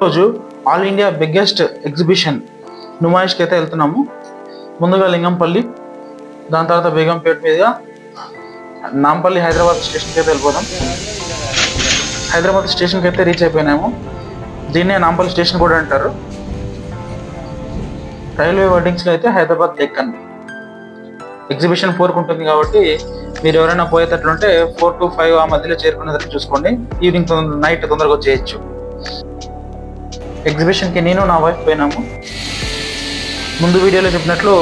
రోజు all India biggest exhibition నుమాయిష్కి అయితే వెళ్తున్నాము. ముందుగా లింగంపల్లి, దాని తర్వాత బేగంపేట మీదుగా నాంపల్లి హైదరాబాద్ స్టేషన్కి అయితే వెళ్ళిపోదాం. హైదరాబాద్ స్టేషన్కి అయితే రీచ్ అయిపోయినాము. దీన్నే నాంపల్లి స్టేషన్ కూడా అంటారు. రైల్వే వర్డింగ్స్లో అయితే హైదరాబాద్ డెక్కన్. ఎగ్జిబిషన్ 4 ఉంటుంది కాబట్టి మీరు ఎవరైనా పోయేటట్లుంటే 4 to 5 ఆ మధ్యలో చేరుకునేటట్టు చూసుకోండి. ఈవినింగ్ నైట్ తొందరగా వచ్చేయచ్చు. ఎగ్జిబిషన్కి నేను నా వైఫ్ పోయినాము. ముందు వీడియోలో చెప్పినట్లు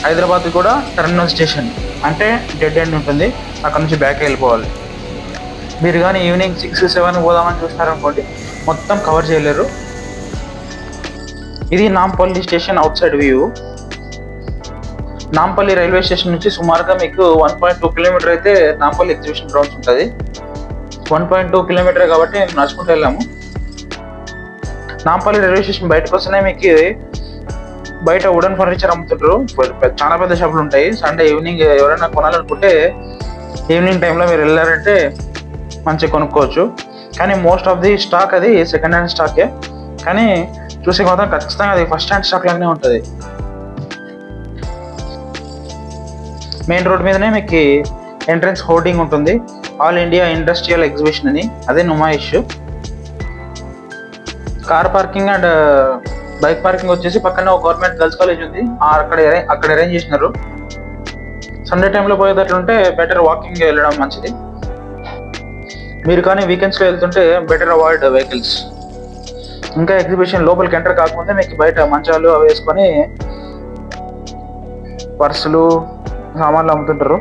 హైదరాబాద్ కూడా టెర్మినల్ స్టేషన్ అంటే డెడ్ ఎండ్ ఉంటుంది. అక్కడ నుంచి బ్యాక్ వెళ్ళిపోవాలి. మీరు కానీ ఈవినింగ్ 6, 7 పోదామని చూస్తారనుకోండి, మొత్తం కవర్ చేయలేరు. ఇది Nampally station out side view. Nampally railway station నుంచి సుమారుగా మీకు 1.2 కిలోమీటర్ అయితే నాంపల్లి ఎగ్జిబిషన్ గ్రౌండ్స్ ఉంటుంది. 1.2 కిలోమీటర్ కాబట్టి మేము నడుచుకుంటూ వెళ్ళాము. నాంపల్లి రైల్వే స్టేషన్ బయటకు వస్తేనే మీకు బయట వుడెన్ ఫర్నిచర్ అమ్ముతుంటారు. చాలా పెద్ద షాపులు ఉంటాయి. సండే ఈవినింగ్ ఎవరైనా కొనాలనుకుంటే ఈవినింగ్ టైంలో మీరు వెళ్ళారంటే మంచిగా కొనుక్కోవచ్చు. కానీ మోస్ట్ ఆఫ్ ది స్టాక్ అది సెకండ్ హ్యాండ్ స్టాకే. కానీ చూసే మాత్రం ఖచ్చితంగా అది ఫస్ట్ హ్యాండ్ స్టాక్ లాగానే ఉంటుంది. మెయిన్ రోడ్ మీదనే మీకు ఎంట్రన్స్ హోర్డింగ్ ఉంటుంది, ఆల్ ఇండియా ఇండస్ట్రియల్ ఎగ్జిబిషన్ అని. అదే Numaish. Car parking and bike parking వచ్చేసి పక్కనే ఒక గవర్నమెంట్ గర్ల్స్ కాలేజ్ ఉంది, అక్కడ అరేంజ్ చేసినారు. సండే టైంలో పోయేటట్లుంటే బెటర్ వాకింగ్ వెళ్ళడం మంచిది. మీరు కానీ వీకెండ్స్లో వెళ్తుంటే బెటర్ అవాయిడ్ వెహికల్స్. ఇంకా ఎగ్జిబిషన్ లోపలికి ఎంటర్ కాకముందే మీకు బయట మంచాలు అవి వేసుకొని పర్సులు సామాన్లు అమ్ముతుంటారు.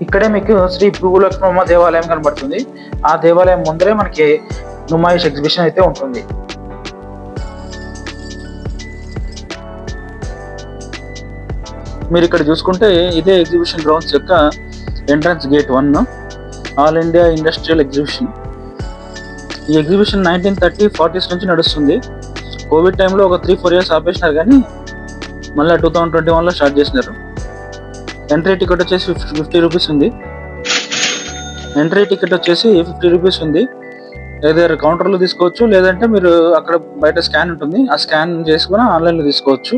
ఇక్కడే మీకు శ్రీ భూలక్ష్మమ్మ దేవాలయం కనబడుతుంది. ఆ దేవాలయం ముందరే మనకి నుమాయిష్ ఎగ్జిబిషన్ అయితే ఉంటుంది. మీరు ఇక్కడ చూసుకుంటే ఇదే ఎగ్జిబిషన్ గ్రౌండ్స్ యొక్క entrance gate 1, all India industrial exhibition. ఈ ఎగ్జిబిషన్ 1930-40s నుంచి నడుస్తుంది. కోవిడ్ టైంలో ఒక 3-4 years ఆపేసినారు, కానీ మళ్ళీ 2021లో స్టార్ట్ చేసినారు. ఎంట్రీ టికెట్ వచ్చేసి 50 రూపీస్ ఉంది. ఎంట్రీ టికెట్ వచ్చేసి 50 రూపీస్ ఉంది. ఏదైనా కౌంటర్లో తీసుకోవచ్చు, లేదంటే మీరు అక్కడ బయట స్కాన్ ఉంటుంది, ఆ స్కాన్ చేసుకుని ఆన్లైన్లో తీసుకోవచ్చు.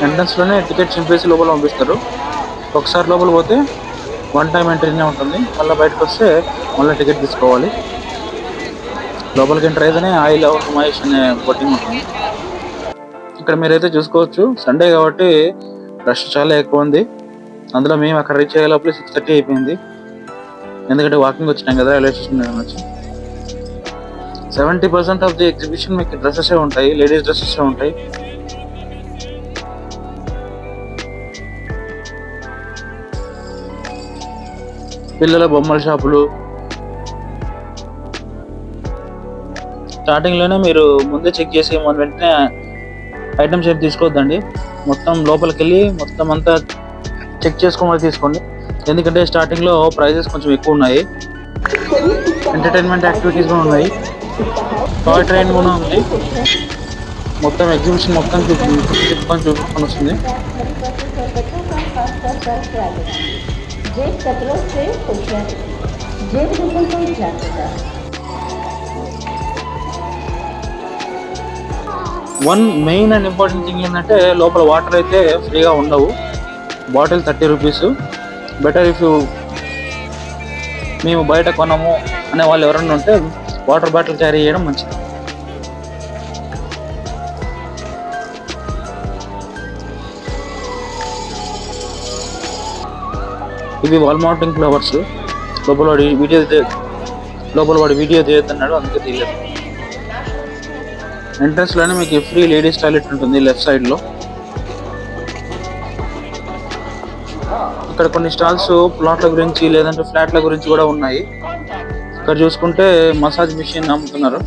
ఎంట్రన్స్లోనే టికెట్ చింపేసి లోపల పంపిస్తారు. ఒకసారి లోపల పోతే 1 time ఎంట్రీనే ఉంటుంది. మళ్ళీ బయటకు వస్తే మళ్ళీ టికెట్ తీసుకోవాలి. లోపలికి ఎంటర్ అయితేనే ఆయిల్ నుమాయిష్ అనే బోటింగ్ ఉంటుంది. ఇక్కడ మీరైతే చూసుకోవచ్చు, సండే కాబట్టి రష్ చాలా ఎక్కువ ఉంది. అందులో మేము అక్కడ రీచ్ అయ్యే లోపల 6:30 అయిపోయింది. ఎందుకంటే వాకింగ్ వచ్చినాం కదా రైల్వే స్టేషన్ నుంచి. 70% ఆఫ్ ది ఎగ్జిబిషన్ మీకు డ్రెస్సెస్ ఉంటాయి, లేడీస్ డ్రెస్సెస్ ఉంటాయి. పిల్లల బొమ్మల షాపులు. స్టార్టింగ్లోనే మీరు ముందే చెక్ చేసి వెంటనే ఐటమ్స్ ఏమి తీసుకోవద్దండి. మొత్తం లోపలికి వెళ్ళి మొత్తం అంతా చెక్ చేసుకొని తీసుకోండి. ఎందుకంటే స్టార్టింగ్లో ప్రైజెస్ కొంచెం ఎక్కువ ఉన్నాయి. ఎంటర్టైన్మెంట్ యాక్టివిటీస్ కూడా ఉన్నాయి, టాయ్ ట్రైన్ కూడా ఉంది. మొత్తం ఎగ్జిబిషన్ మొత్తం చూసుకొని వస్తుంది. One main and important thing ఏంటంటే లోపల వాటర్ అయితే ఫ్రీగా ఉండవు. Bottle 30 rupees. బెటర్ ఇఫ్ మేము బయట కొనము అనే వాళ్ళు ఎవరైనా ఉంటే వాటర్ బాటిల్ క్యారీ చేయడం మంచిది. ఇవి వాల్ మౌంటింగ్ ఫ్లవర్స్. లోపల వాడి వీడియో తీయొద్దన్నాడు, అందుకే తీయలేదు. ఎంట్రన్స్ లోనే మీకు ఫ్రీ లేడీస్ టాయిలెట్ ఉంటుంది లెఫ్ట్ సైడ్ లో. ఇక్కడ కొన్ని స్టాల్స్ ప్లాట్ల గురించి లేదంటే ఫ్లాట్ల గురించి కూడా ఉన్నాయి. ఇక్కడ చూసుకుంటే మసాజ్ మిషన్ అమ్ముతున్నారు.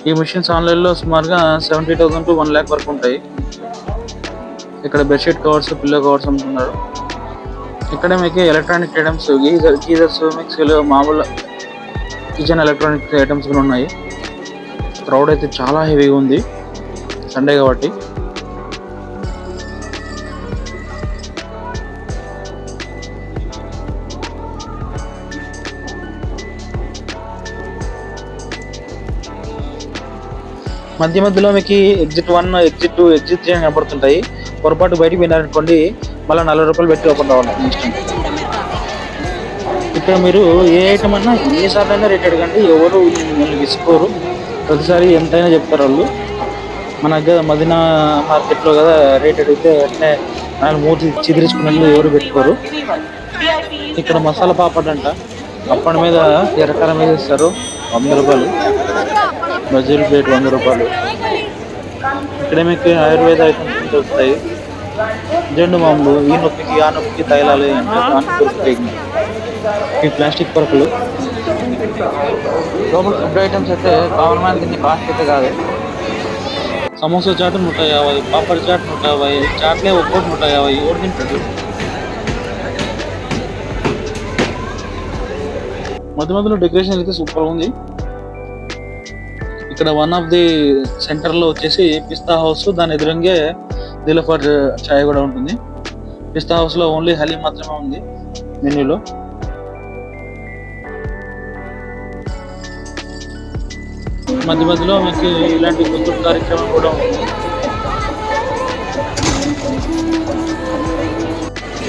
ఈ మిషన్స్ ఆన్లైన్లో సుమారుగా 70,000 to 1 lakh వరకు ఉంటాయి. ఇక్కడ బెడ్షీట్ కవర్స్, పిల్లో కవర్స్ అమ్ముతున్నారు. ఇక్కడ మీకు ఎలక్ట్రానిక్ ఐటమ్స్, గీజర్స్, మిక్సీలు, మామూలు కిచెన్ ఎలక్ట్రానిక్ ఐటమ్స్ కూడా ఉన్నాయి. క్రౌడ్ అయితే చాలా హెవీగా ఉంది సండే కాబట్టి. మధ్య మధ్యలో మీకు ఎగ్జిట్ 1, ఎగ్జిట్ 2, ఎగ్జిట్ 3 అని కనపడుతుంటాయి. పొరపాటు బయటకు పోయినారనుకోండి మళ్ళీ 40 రూపాయలు పెట్టి ఓపెన్ అవ్వాలి మీ ఇష్టం. ఇక్కడ మీరు ఏ ఐటమ్ అన్నా ఎన్నిసార్లు అయినా రేట్ అడగండి, ఎవరు మిమ్మల్ని తీసుకోరు. ప్రతిసారి ఎంతైనా చెప్తారు వాళ్ళు. మన మదీనా మార్కెట్లో కదా రేట్ అడిగితే అంటే ఆయన మూతి చిదిరించుకున్నట్లు ఎవరు పెట్టుకోరు. ఇక్కడ మసాలా పాపడ్ అంట, పప్పడి మీద ఎర్రకారం మీద ఇస్తారు, 100 రూపాయలు. బజ్జీల ప్లేట్ 100 రూపాయలు. ఇక్కడ మీకు ఆయుర్వేద ఐటమ్స్ దొరుకుతాయి. జెండు మామూలు ఈ నొప్పికి ఆ నొప్పికి తైలాలు అంటే దొరుకుతాయి. ఈ ప్లాస్టిక్ పరుపులు. లోపల ఫుడ్ ఐటమ్స్ అయితే కామన్ మ్యాన్ తిని కాస్ట్ అయితే కాదు. సమోసా చాట్ 150, పాపడ్ చాట్ 150, చాట్లే ఒక్కోటి 150. ఎవరు తింటాడు? మధ్య మధ్యలో డెకరేషన్ అయితే సూపర్ ఉంది. ఇక్కడ వన్ ఆఫ్ ది సెంటర్ లో వచ్చేసి పిస్తా హౌస్, దాని ఎదురుంగే దిల్ఫర్ చాయ్ కూడా ఉంటుంది. పిస్తా హౌస్ లో ఓన్లీ హలీం మాత్రమే ఉంది మెన్యూలో. మధ్య మధ్యలో మీకు ఇలాంటి కొత్త కార్యక్రమం కూడా ఉంది.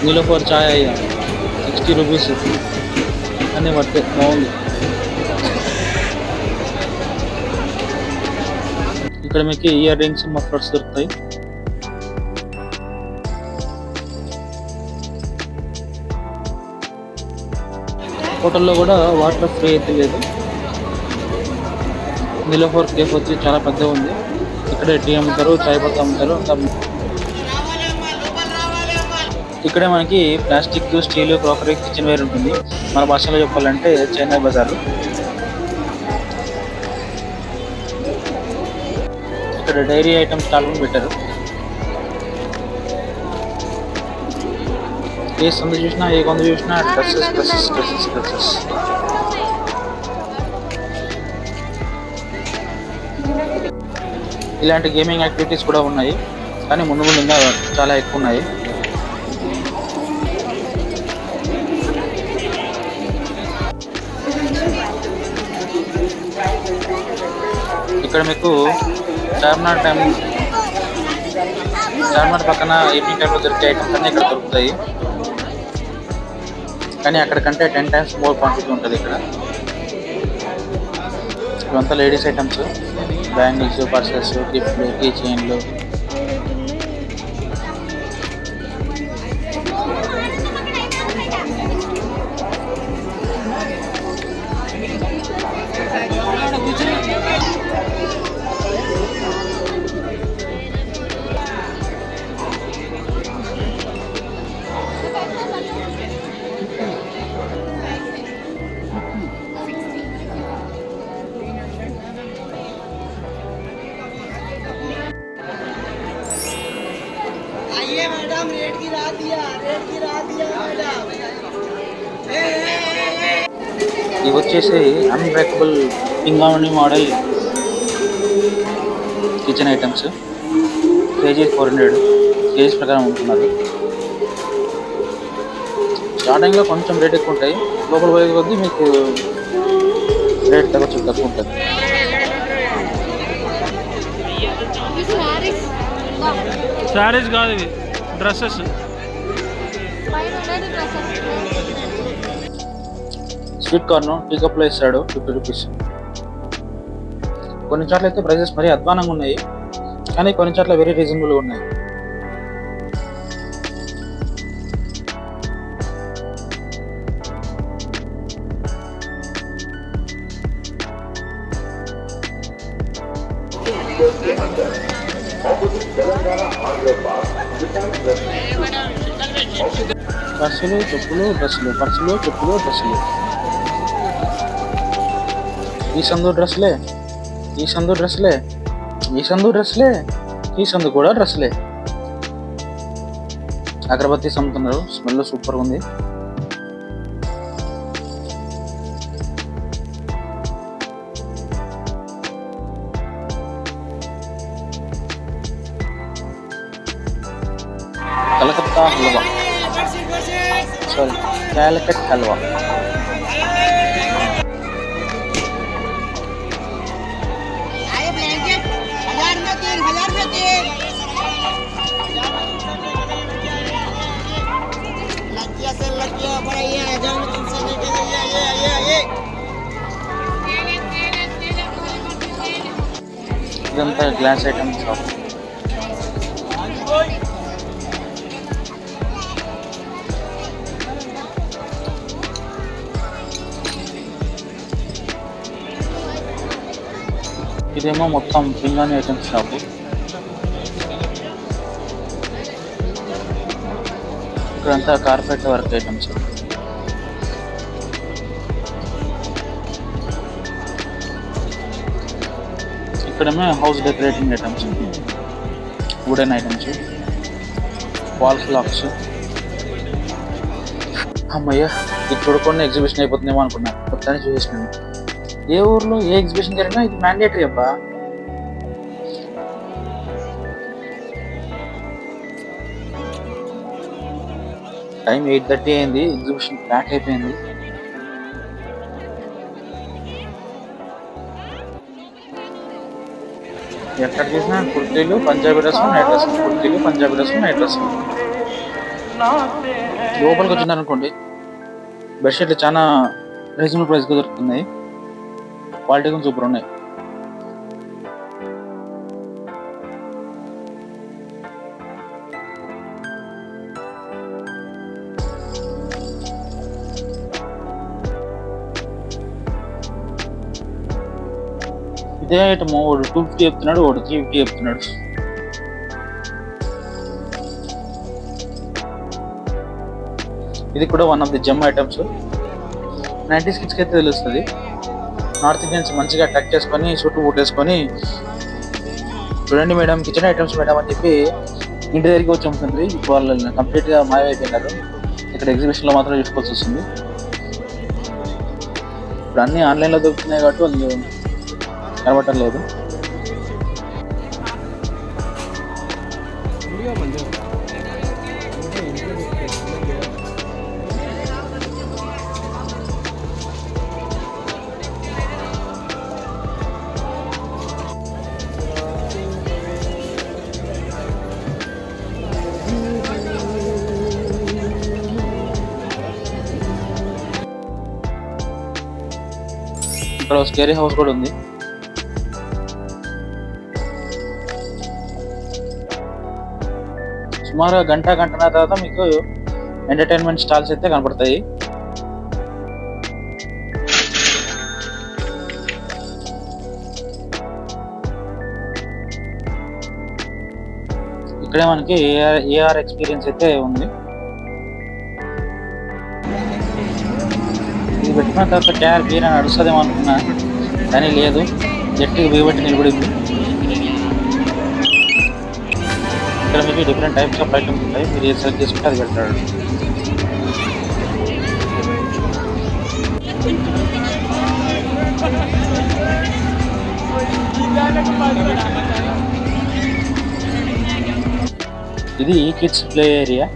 దిల్ఫర్ చాయ్ 60 రూపీస్ అన్నీ పడితే బాగుంది. ఇక్కడ మీకు ఇయర్ రింగ్స్, మఫ్లర్స్ దొరుకుతాయి. హోటల్లో కూడా వాటర్ ఫ్రీ అయితే లేదు. నిలోఫర్ కేఫ్ వచ్చి చాలా పెద్దగా ఉంది. ఇక్కడ టీ అమ్ముతారు, చాయ్ పత్తా అమ్ముతారు. ఇక్కడే మనకి plastic, steel, crockery, kitchen ware ఉంటుంది. మన భాషలో చెప్పాలంటే చైనా బజార్. ఇక్కడ డైరీ ఐటమ్స్ స్టాల్ కూడా పెట్టారు. ఏ సందు చూసినా, ఏ కొంత చూసినా డ్రెస్సెస్ డ్రెస్సెస్ డ్రెస్సెస్ డ్రెస్సెస్. ఇలాంటి గేమింగ్ యాక్టివిటీస్ కూడా ఉన్నాయి, కానీ ముందు ముందు ఇంకా చాలా ఎక్కువ ఉన్నాయి. ఇక్కడ మీకు చార్మినార్ పక్కన ఈవినింగ్ టైంలో దొరికే ఐటమ్స్ అన్నీ ఇక్కడ దొరుకుతాయి. కానీ అక్కడికంటే 10 times మోర్ క్వాంటిటీ ఉంటుంది ఇక్కడ. ఇవంతా లేడీస్ ఐటమ్స్, బ్యాంగిల్స్, పర్సెస్, గిఫ్ట్లు, కీ చైన్లు. ఇవి వచ్చేసి అన్బ్రేకబుల్ పింగాణి model kitchen items. Kg 400, kg ప్రకారం ఉంటున్నారు. స్టార్టింగ్లో కొంచెం రేట్ ఎక్కువ ఉంటాయి, లోపల పోయే కొద్దీ మీకు రేట్ తక్కువ ఉంటుంది. శారీస్ కాదు, ఇవి డ్రెస్సెస్. స్వీట్ కార్న్ టీ కప్లో ఇస్తాడు, 50 రూపీస్. కొన్ని చోట్ల అయితే ప్రైజెస్ మరీ అధ్వానంగా ఉన్నాయి, కానీ కొన్ని చోట్ల వెరీ రీజనబుల్గా ఉన్నాయి. పర్సులు, చెప్పులు, డ్రెస్సులు, పర్సులు, చెప్పులు, డ్రెస్సులు. ఈ సందు డ్రెస్లే, ఈ సందు డ్రెస్లే, ఈ సందు డ్రెస్లే, ఈ సందు కూడా డ్రెస్లే. అగరబత్తీస్ అమ్ముతున్నారు, స్మెల్ సూపర్ ఉంది. కలకత్తా హల్వా, సారీ క్యాలికట్ హల్వా. ఇదంతా గ్లాస్ ఐటమ్ షాప్. ఇదేమో మొత్తం పింగాణి ఐటమ్స్ షాపు. ఇక్కడంతా కార్పెట్ వర్క్ ఐటమ్స్. ఇక్కడేమో house decorating items, wooden items, wall clocks. అమ్మయ్య, ఇది చూడకుండా ఎగ్జిబిషన్ అయిపోతుందేమో అనుకున్నాను, కొత్తని చూసేసినాను. ఏ ఊర్లో ఏ ఎగ్జిబిషన్ జరిగినా ఇది మ్యాండేటరీ అబ్బా. టైం 8:30 అయింది, ఎగ్జిబిషన్ ప్యాక్ అయిపోయింది. ఎక్కడ చూసినా కుర్తీలు, పంజాబీ డ్రెస్, నైట్ డ్రెస్, కుర్తీలు, పంజాబీ డ్రెస్, నైట్ డ్రెస్. లోపలికి వచ్చిందనుకోండి, బెడ్షీట్లు చాలా రీజనబుల్ ప్రైస్గా దొరుకుతున్నాయి, క్వాలిటీ కూడా సూపర్ ఉన్నాయి. ఇదే ఐటమ్ వాడు 250 చెప్తున్నాడు, వాడు 350 చెప్తున్నాడు. ఇది కూడా one of the Jammu items. 90s కిడ్స్కి అయితే తెలుస్తుంది. నార్త్ ఇండియన్స్ మంచిగా టక్ చేసుకొని చుట్టూ ఊటేసుకొని, చూడండి మేడం కిచెన్ ఐటమ్స్ మేడం అని చెప్పి ఇంటి దగ్గరికి వచ్చి అమ్ముతుంది. ఇప్పుడు వాళ్ళు కంప్లీట్గా మాయమైపోయినారు. ఇక్కడ ఎగ్జిబిషన్లో మాత్రం చూసుకోవాల్సి వస్తుంది. ఇప్పుడు అన్నీ ఆన్లైన్లో దొరుకుతున్నాయి కాబట్టి వాళ్ళు కనబడటం లేదు. ఇక్కడ స్కేరీ హౌస్ కూడా ఉంది. సుమారు గంటన్నర తర్వాత మీకు ఎంటర్టైన్మెంట్ స్టాల్స్ అయితే కనపడతాయి. ఇక్కడే మనకి ఏఆర్ ఎక్స్పీరియన్స్ అయితే ఉంది. ఇది పెట్టిన తర్వాత క్యార్ బీర్ అని నడుస్తుందేమో అనుకున్నా, కానీ లేదు, గట్టిగా బిగబట్టి నిలబడింది. ఇక్కడ మీకు డిఫరెంట్ టైప్స్ ఆఫ్ ఐటమ్స్ ఉంటాయి, మీరు ఏది సెలెక్ట్ చేసుకుంటే అది పెడతాడు. ఇది కిడ్స్ ప్లే ఏరియా.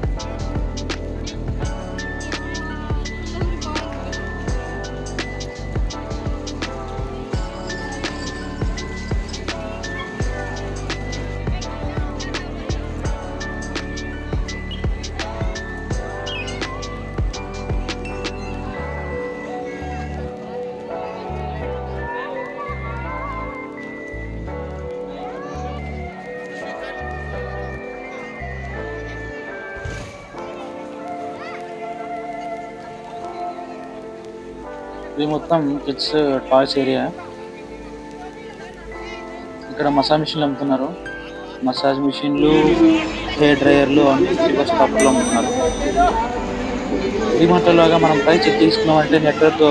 ఇది మొత్తం కిడ్స్ టాయ్స్ ఏరియా. ఇక్కడ మసాజ్ మిషన్లు అమ్ముతున్నారు. మసాజ్ మిషన్లు, హెయిర్ డ్రైయర్లు అన్ని 50% ఆఫర్లో అమ్ముతున్నారు. డిమార్ట్ లాగా మనం ప్రైస్ చెక్ తీసుకున్నామంటే నెట్వర్క్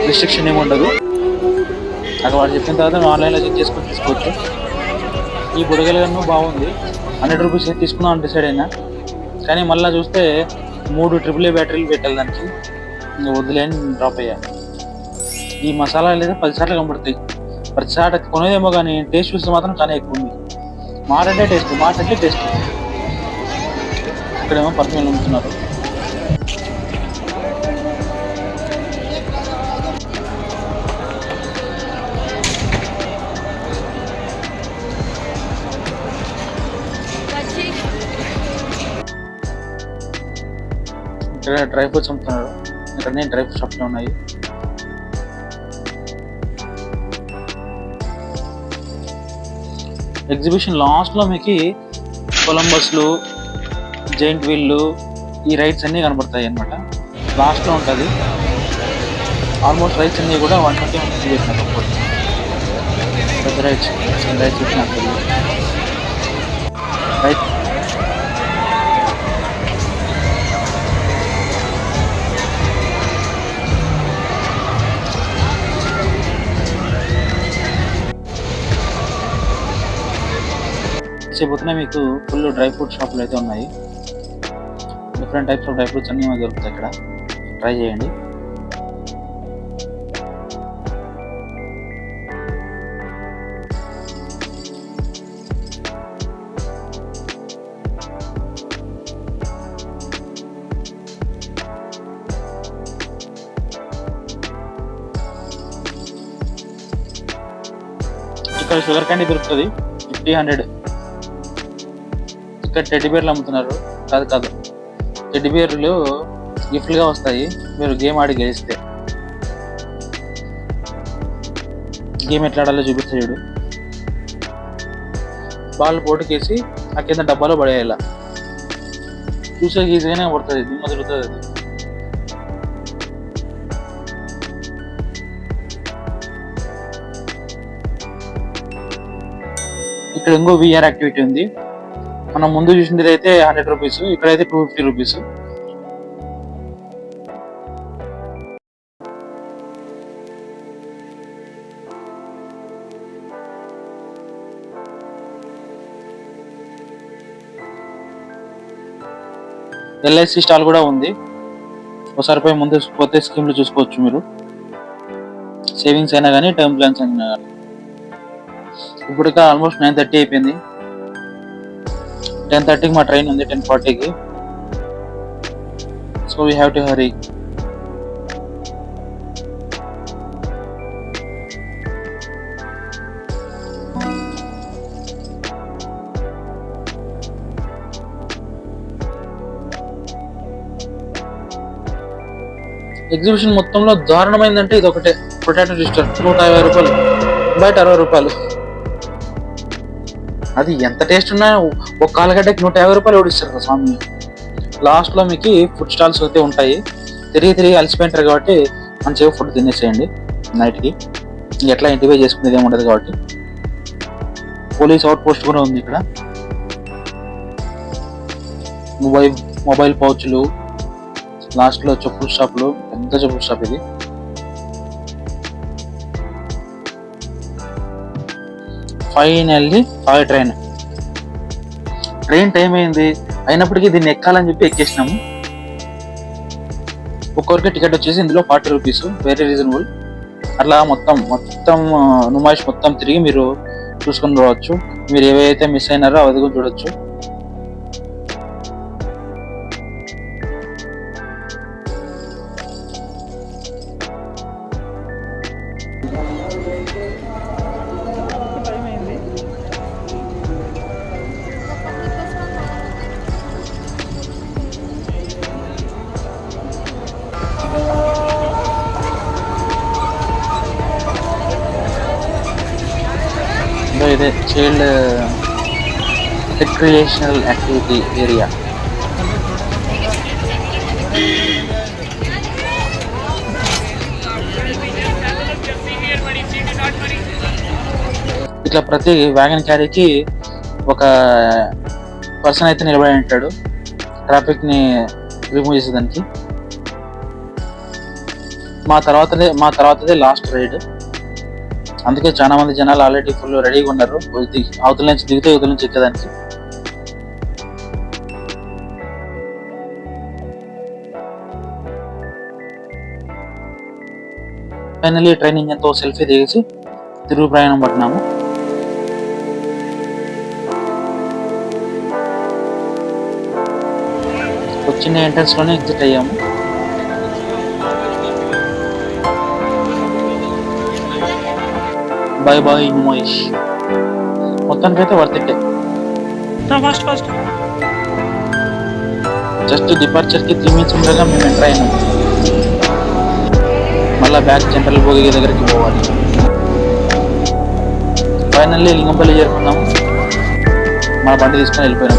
రిస్ట్రిక్షన్ ఏమి ఉండదు. అక్కడ వాడు చెప్పిన తర్వాత నువ్వు ఆన్లైన్లో చెక్ చేసుకొని తీసుకోవచ్చు. ఈ బుడగలను బాగుంది, 100 రూపీస్ తీసుకున్నాం డిసైడ్ అయినా. కానీ మళ్ళీ చూస్తే 3 AAA బ్యాటరీలు పెట్టాలి దానికి. ఇంకా వదిలేని డ్రాప్ అయ్యా. ఈ మసాలాలు అయితే 10 సార్లు కనబడతాయి. ప్రతిసారి కొనేదేమో కానీ టేస్ట్ చూస్తే మాత్రం చాలా ఎక్కువ ఉంది. మాట అంటే టేస్ట్. ఇక్కడేమో పర్ఫ్యూమ్లు అమ్ముతున్నారు. ఇక్కడ డ్రై ఫ్రూట్స్ అమ్ముతున్నారు. ఇక్కడ డ్రై ఫ్రూట్ షాప్లో ఉన్నాయి. ఎగ్జిబిషన్ లాస్ట్లో మీకు కొలంబస్లు, జైంట్ వీళ్ళు, ఈ రైడ్స్ అన్నీ కనబడతాయి అన్నమాట. లాస్ట్లో ఉంటుంది. ఆల్మోస్ట్ రైడ్స్ అన్నీ కూడా 120 చేసినారు. పెద్ద రైడ్స్ వచ్చినట్టు రైట్. చెప్పిన మీకు ఫుల్ డ్రై ఫ్రూట్ షాపులు అయితే ఉన్నాయి. Different types of dry fruits అన్నీ మనకు దొరుకుతాయి ఇక్కడ. ట్రై చేయండి. ఇక్కడ షుగర్ క్యాండీ దొరుకుతుంది 50-100. ఇక్కడ టెడ్డీ బేర్లు అమ్ముతున్నారు. కాదు టెడ్డీ బేర్లు గిఫ్ట్లుగా వస్తాయి మీరు గేమ్ ఆడి గెలిస్తే. గేమ్ ఎట్లా ఆడాలో చూపిస్తాయి చూడు. బాల్ పోటుకేసి ఆ కింద డబ్బాలో పడేయాల. చూసే ఈజీగానే పడుతుంది, దిమ్మ తిరుగుతుంది అది. ఇక్కడ ఇంకో VR యాక్టివిటీ ఉంది. మనం ముందు చూసింది అయితే 100 రూపీస్, ఇక్కడైతే 250 రూపీస్. LIC స్టాల్ కూడా ఉంది. ఒకసారి పోయి ముందు పోతే స్కీమ్లు చూసుకోవచ్చు మీరు. సేవింగ్స్ అయినా కానీ టర్మ్ ప్లాన్స్ అయినా కానీ. ఇప్పుడు ఆల్మోస్ట్ 9:30 అయిపోయింది. 10:30కి మా ట్రైన్ ఉంది, 10:40కి. So we have to hurry. Exhibition మొత్తంలో దారుణమైందంటే ఇది ఒకటే. పొటాటో ట్విస్టర్ 150 రూపాయలు, బయట 60 రూపాయలు. అది ఎంత టేస్ట్ ఉన్నా ఒక కాలగడ్డకి 150 రూపాయలు ఓడిస్తారు కదా స్వామి. లాస్ట్లో మీకు ఫుడ్ స్టాల్స్ అయితే ఉంటాయి. తిరిగి అలసిపోయింటారు కాబట్టి మంచిగా ఫుడ్ తినేసేయండి నైట్కి. ఎట్లా ఇంటివే చేసుకునేది ఏమి ఉండదు కాబట్టి. పోలీస్ అవుట్ పోస్ట్ కూడా ఉంది ఇక్కడ. మొబైల్ పౌచ్లు, లాస్ట్లో చెప్పుల షాపులు, పెద్ద చెప్పుల షాప్ ఇది. ఫైనల్లీ టాయ్ ట్రైన్ టైం అయింది. అయినప్పటికీ దీన్ని ఎక్కాలని చెప్పి ఎక్కేసినాము. ఒక్కొక్కరికి టికెట్ వచ్చేసి ఇందులో 40 రూపీస్, వెరీ రీజనబుల్. అట్లా మొత్తం నుమాయిష్ మొత్తం తిరిగి మీరు చూసుకొని రావచ్చు. మీరు ఏవైతే మిస్ అయినారో అది కూడా చూడొచ్చు. ఇదే చైల్డ్ రిక్రియేషనల్ యాక్టివిటీ ఏరియా. ఇట్లా ప్రతి వ్యాగన్ క్యారీకి ఒక పర్సన్ అయితే నిలబడి ఉంటాడు ట్రాఫిక్ ని రిమూవ్ చేసేదానికి. మా తర్వాతదే లాస్ట్ రైడ్. అందుకే చాలా మంది జనాలు ఆల్రెడీ ఫుల్ రెడీగా ఉన్నారు అవతల నుంచి దిగితే ఇవతల నుంచి ఎక్కేదానికి. ఫైనల్లీ ట్రైన్ ఇంజన్తో సెల్ఫీ దిగేసి తిరుగు ప్రయాణం పట్టినాము. చిన్న ఎంట్రన్స్ లోనే ఎగ్జిట్ అయ్యాము. Bye bye Mahesh. మొత్తానికైతే worth it. Fast fast. Just departure కి 3 minutes ఉండగా మేము ఎంటర్ అయినాం. మళ్ళా బ్యాక్ జనరల్ బోగి దగ్గరికి పోవాలి. ఫైనల్లీ లింగంపల్లి చేరుకున్నాము. మన బండి తీసుకొని వెళ్ళిపోయినాం.